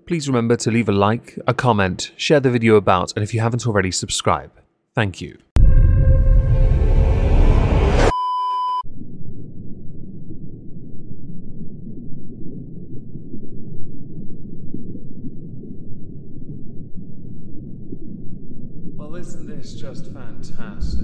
please remember to leave a like, a comment, share the video about, and if you haven't already, subscribe. Thank you. Well, isn't this just fantastic?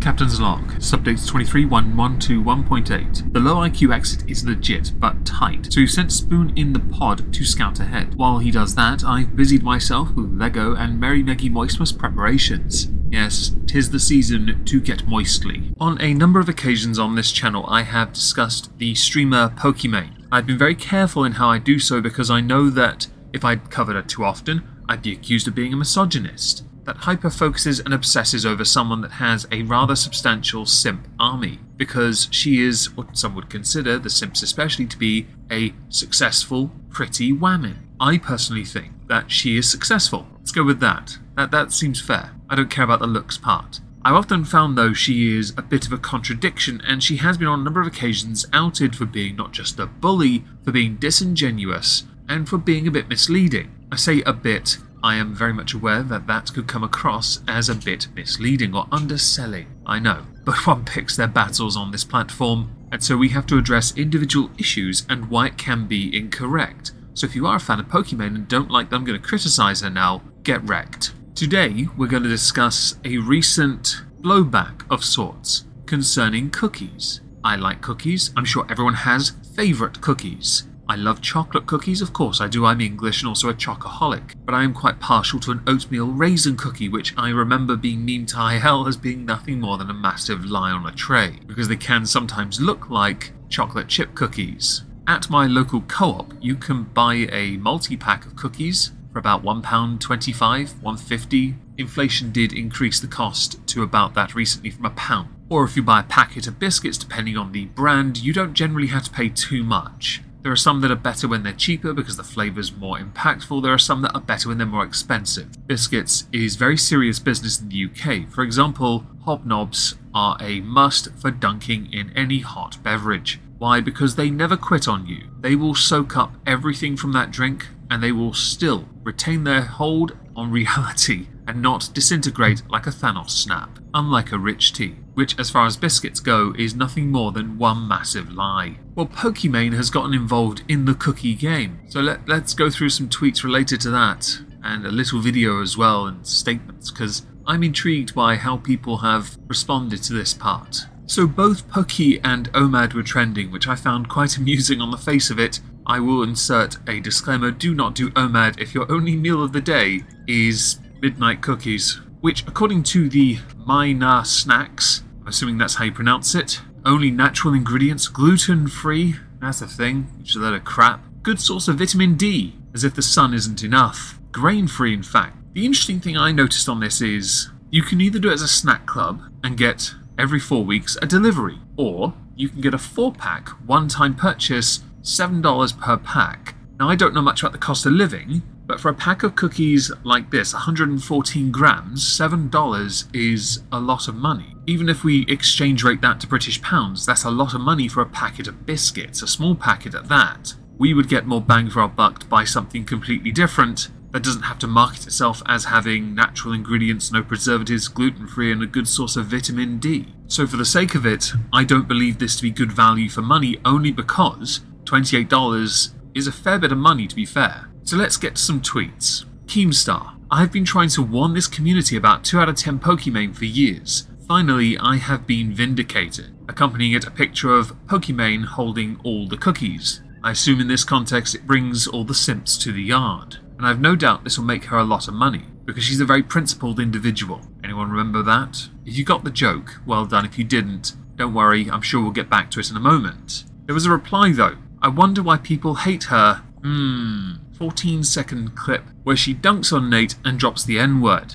Captain's log, subdates 23.1.1.8. The low IQ exit is legit, but tight, so we've sent Spoon in the pod to scout ahead. While he does that, I've busied myself with Lego and Merry Meggy Moistmas preparations. Yes, 'tis the season to get moistly. On a number of occasions on this channel, I have discussed the streamer Pokimane. I've been very careful in how I do so because I know that if I'd covered it too often, I'd be accused of being a misogynist that hyper-focuses and obsesses over someone that has a rather substantial simp army, because she is what some would consider, the simps especially, to be a successful, pretty whammon. I personally think that she is successful. Let's go with that. That seems fair. I don't care about the looks part. I've often found, though, she is a bit of a contradiction, and she has been on a number of occasions outed for being not just a bully, for being disingenuous, and for being a bit misleading. I say a bit. I am very much aware that that could come across as a bit misleading or underselling. I know, but one picks their battles on this platform, and so we have to address individual issues and why it can be incorrect. So if you are a fan of Pokimane and don't like that I'm going to criticize her now, get wrecked. Today we're going to discuss a recent blowback of sorts concerning cookies. I like cookies. I'm sure everyone has favourite cookies. I love chocolate cookies, of course I do, I'm English and also a chocoholic, but I am quite partial to an oatmeal raisin cookie, which I remember being memed to high hell as being nothing more than a massive lie on a tray, because they can sometimes look like chocolate chip cookies. At my local co-op, you can buy a multi-pack of cookies for about £1.25, £1.50. Inflation did increase the cost to about that recently from £1. Or if you buy a packet of biscuits, depending on the brand, you don't generally have to pay too much. There are some that are better when they're cheaper because the flavour's more impactful. There are some that are better when they're more expensive. Biscuits is very serious business in the UK. For example, hobnobs are a must for dunking in any hot beverage. Why? Because they never quit on you. They will soak up everything from that drink and they will still retain their hold on reality and not disintegrate like a Thanos snap, unlike a rich tea, which as far as biscuits go is nothing more than one massive lie. Well, Pokimane has gotten involved in the cookie game, so let's go through some tweets related to that, and a little video as well, and statements, because I'm intrigued by how people have responded to this part. So both Poki and Omad were trending, which I found quite amusing on the face of it. I will insert a disclaimer, do not do Omad if your only meal of the day is midnight cookies, which according to the Mina Snacks, I'm assuming that's how you pronounce it, only natural ingredients, gluten-free, that's a thing, which is a load of crap, good source of vitamin D, as if the sun isn't enough, grain-free in fact. The interesting thing I noticed on this is, you can either do it as a snack club and get every 4 weeks a delivery, or you can get a 4-pack, one-time purchase, $7 per pack. Now I don't know much about the cost of living, but for a pack of cookies like this, 114 grams, $7 is a lot of money. Even if we exchange rate that to British pounds, that's a lot of money for a packet of biscuits, a small packet at that. We would get more bang for our buck to buy something completely different that doesn't have to market itself as having natural ingredients, no preservatives, gluten-free, and a good source of vitamin D. So for the sake of it, I don't believe this to be good value for money, only because $28 is a fair bit of money, to be fair. So let's get to some tweets. Keemstar: I've been trying to warn this community about 2 out of 10 Pokimane for years. Finally, I have been vindicated. Accompanying it a picture of Pokimane holding all the cookies. I assume in this context it brings all the simps to the yard. And I've no doubt this will make her a lot of money, because she's a very principled individual. Anyone remember that? If you got the joke, well done. If you didn't, don't worry, I'm sure we'll get back to it in a moment. There was a reply though. I wonder why people hate her. 14-second clip where she dunks on Nate and drops the N-word.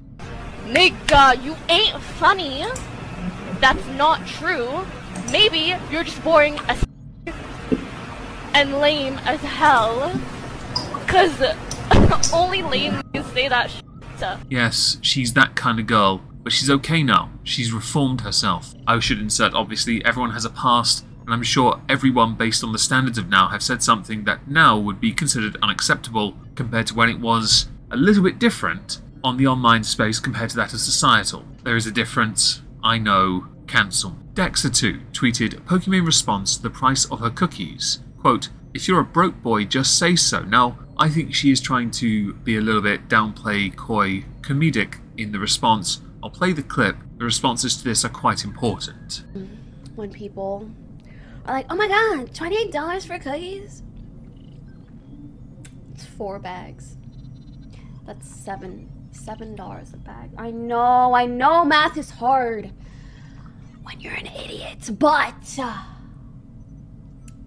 Nigga, you ain't funny. That's not true. Maybe you're just boring as and lame as hell. Cause only lame can say that shit. Yes, she's that kind of girl, but she's okay now. She's reformed herself. I should insert, obviously, everyone has a past. and I'm sure everyone based on the standards of now have said something that now would be considered unacceptable compared to when it was a little bit different on the online space compared to that of societal. There is a difference, I know, cancel. Dexter2 tweeted Pokimane response to the price of her cookies. Quote, if you're a broke boy, just say so. Now, I think she is trying to be a little bit downplay, coy, comedic in the response. I'll play the clip. The responses to this are quite important. When people are like, oh my god, $28 for cookies? It's 4 bags. That's $7 a bag. I know math is hard when you're an idiot, but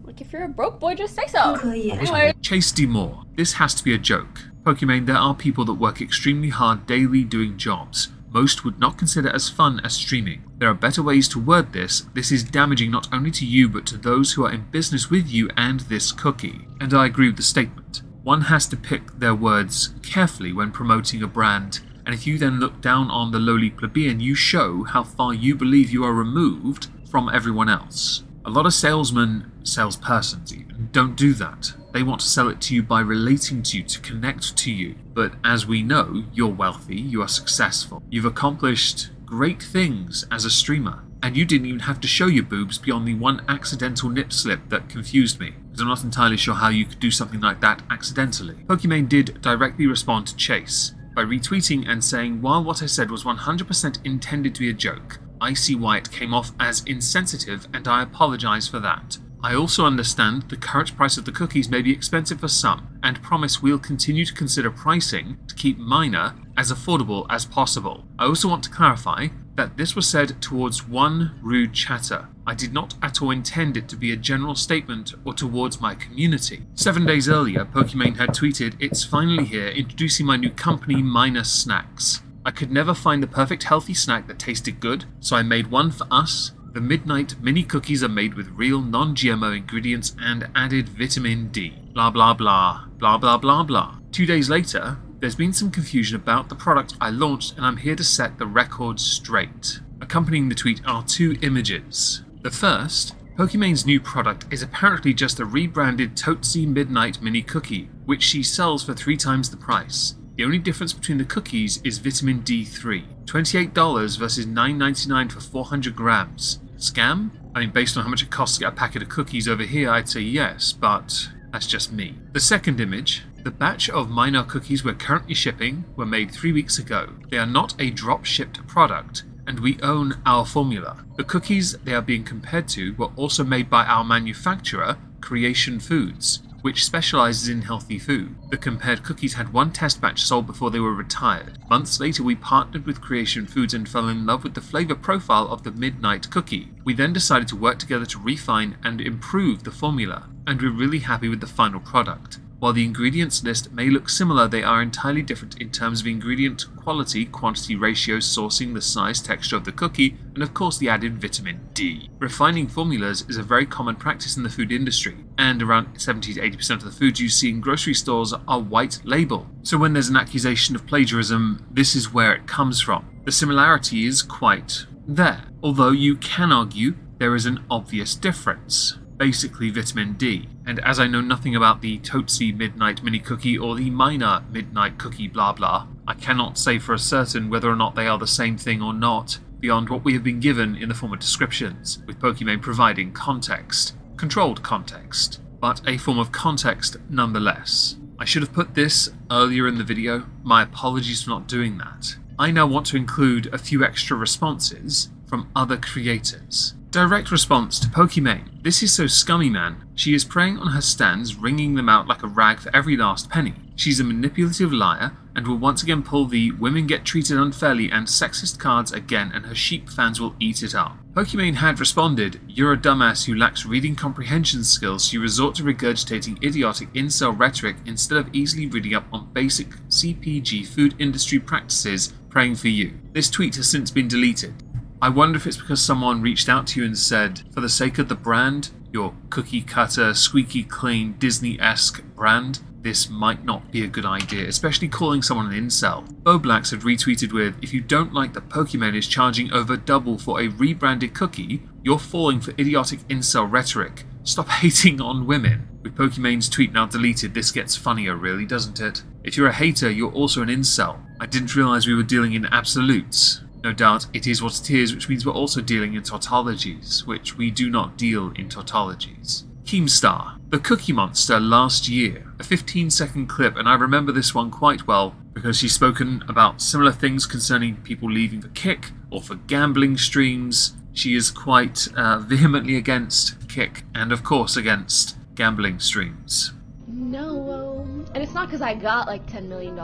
like if you're a broke boy, just say so. Anyway. Chase D. Moore. This has to be a joke. Pokimane, there are people that work extremely hard daily doing jobs most would not consider as fun as streaming. There are better ways to word this. This is damaging not only to you but to those who are in business with you and this cookie. And I agree with the statement. One has to pick their words carefully when promoting a brand, and if you then look down on the lowly plebeian, you show how far you believe you are removed from everyone else. A lot of salespersons even, don't do that. They want to sell it to you by relating to you, to connect to you. But as we know, you're wealthy, you are successful. You've accomplished great things as a streamer. And you didn't even have to show your boobs beyond the one accidental nip slip that confused me. Because I'm not entirely sure how you could do something like that accidentally. Pokimane did directly respond to Chase by retweeting and saying, while what I said was 100% intended to be a joke, I see why it came off as insensitive and I apologize for that. I also understand the current price of the cookies may be expensive for some, and promise we'll continue to consider pricing to keep minor as affordable as possible. I also want to clarify that this was said towards one rude chatter. I did not at all intend it to be a general statement or towards my community. 7 days earlier, Pokimane had tweeted, "It's finally here, introducing my new company, Minor Snacks. I could never find the perfect healthy snack that tasted good, so I made one for us. The Midnight Mini Cookies are made with real non-GMO ingredients and added vitamin D. Blah blah blah, blah blah blah blah." 2 days later, there's been some confusion about the product I launched, and I'm here to set the record straight. Accompanying the tweet are 2 images. The first, Pokimane's new product is apparently just a rebranded Tootsie Midnight Mini Cookie, which she sells for 3 times the price. The only difference between the cookies is vitamin D3. $28 versus $9.99 for 400 grams. Scam? I mean, based on how much it costs to get a packet of cookies over here, I'd say yes, but that's just me. The second image, the batch of Minor cookies we're currently shipping were made 3 weeks ago. They are not a drop-shipped product, and we own our formula. The cookies they are being compared to were also made by our manufacturer, Creation Foods, which specializes in healthy food. The compared cookies had 1 test batch sold before they were retired. Months later, we partnered with Creation Foods and fell in love with the flavor profile of the Midnight Cookie. We then decided to work together to refine and improve the formula, and we're really happy with the final product. While the ingredients list may look similar, they are entirely different in terms of ingredient quality, quantity ratios, sourcing, the size, texture of the cookie, and of course the added vitamin D. Refining formulas is a very common practice in the food industry, and around 70 to 80% of the foods you see in grocery stores are white label. So when there's an accusation of plagiarism, this is where it comes from. The similarity is quite there, although you can argue there is an obvious difference. Basically vitamin D. And as I know nothing about the Tootsie Midnight Mini Cookie or the Minor Midnight Cookie blah blah, I cannot say for a certain whether or not they are the same thing or not, beyond what we have been given in the form of descriptions, with Pokimane providing context. Controlled context, but a form of context nonetheless. I should have put this earlier in the video, my apologies for not doing that. I now want to include a few extra responses from other creators. Direct response to Pokimane. This is so scummy, man. She is preying on her stands, wringing them out like a rag for every last penny. She's a manipulative liar, and will once again pull the women get treated unfairly and sexist cards again, and her sheep fans will eat it up. Pokimane had responded, "You're a dumbass who lacks reading comprehension skills, so you resort to regurgitating idiotic incel rhetoric instead of easily reading up on basic CPG food industry practices, praying for you." This tweet has since been deleted. I wonder if it's because someone reached out to you and said, for the sake of the brand, your cookie cutter, squeaky clean, Disney-esque brand, this might not be a good idea, especially calling someone an incel. Boblax had retweeted with, "If you don't like that Pokimane is charging over double for a rebranded cookie, you're falling for idiotic incel rhetoric. Stop hating on women." With Pokimane's tweet now deleted, this gets funnier really, doesn't it? If you're a hater, you're also an incel. I didn't realise we were dealing in absolutes. No doubt it is what it is, which means we're also dealing in tautologies, which we do not deal in tautologies. Keemstar, the Cookie Monster last year. A 15-second clip, and I remember this one quite well because she's spoken about similar things concerning people leaving for Kick or for gambling streams. She is quite vehemently against Kick and of course against gambling streams. No, and it's not because I got like $10 million.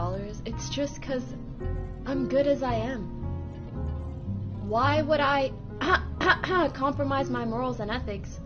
It's just because I'm good as I am. Why would I compromise my morals and ethics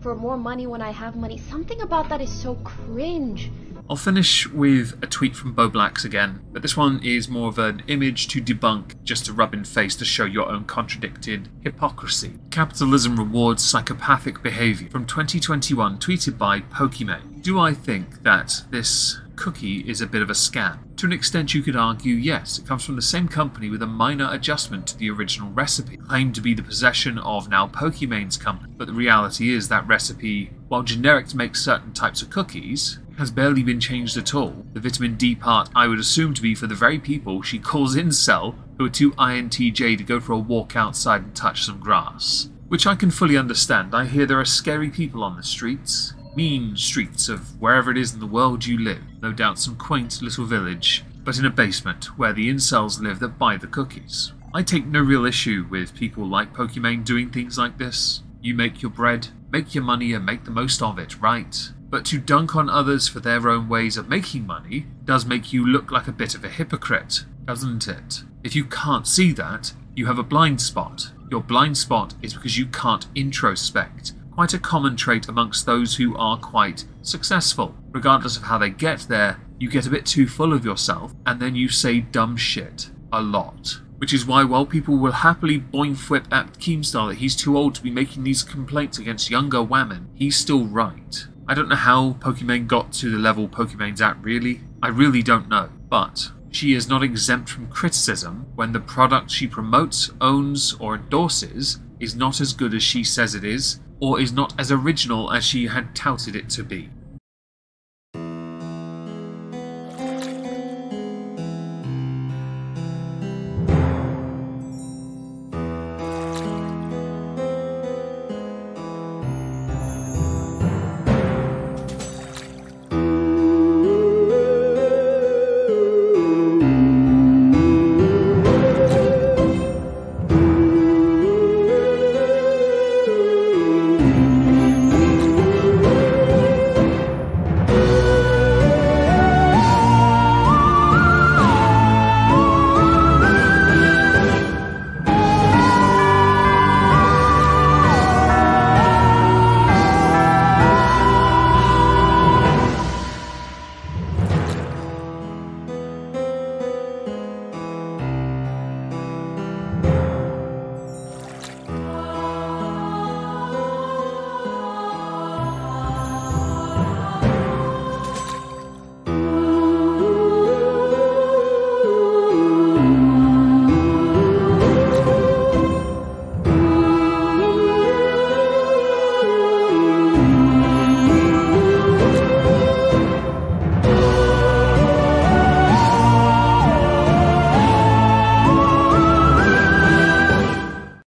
for more money when I have money? Something about that is so cringe. I'll finish with a tweet from Boblax again, but this one is more of an image to debunk, just to rub in face to show your own contradicted hypocrisy. Capitalism rewards psychopathic behaviour from 2021, tweeted by Pokimane. Do I think that this cookie is a bit of a scam? To an extent you could argue yes, it comes from the same company with a minor adjustment to the original recipe, claimed to be the possession of now Pokimane's company, but the reality is that recipe, while generic to make certain types of cookies, has barely been changed at all. The vitamin D part I would assume to be for the very people she calls incel, who are too INTJ to go for a walk outside and touch some grass. Which I can fully understand. I hear there are scary people on the streets. Mean streets of wherever it is in the world you live. No doubt some quaint little village, but in a basement where the incels live that buy the cookies. I take no real issue with people like Pokimane doing things like this. You make your bread, make your money and make the most of it, right? But to dunk on others for their own ways of making money does make you look like a bit of a hypocrite, doesn't it? If you can't see that, you have a blind spot. Your blind spot is because you can't introspect. Quite a common trait amongst those who are quite successful. Regardless of how they get there, you get a bit too full of yourself and then you say dumb shit a lot. Which is why while people will happily boing-flip at Keemstar that he's too old to be making these complaints against younger women, he's still right. I don't know how Pokimane got to the level Pokimane's at really. I really don't know. But she is not exempt from criticism when the product she promotes, owns or endorses is not as good as she says it is, or is not as original as she had touted it to be.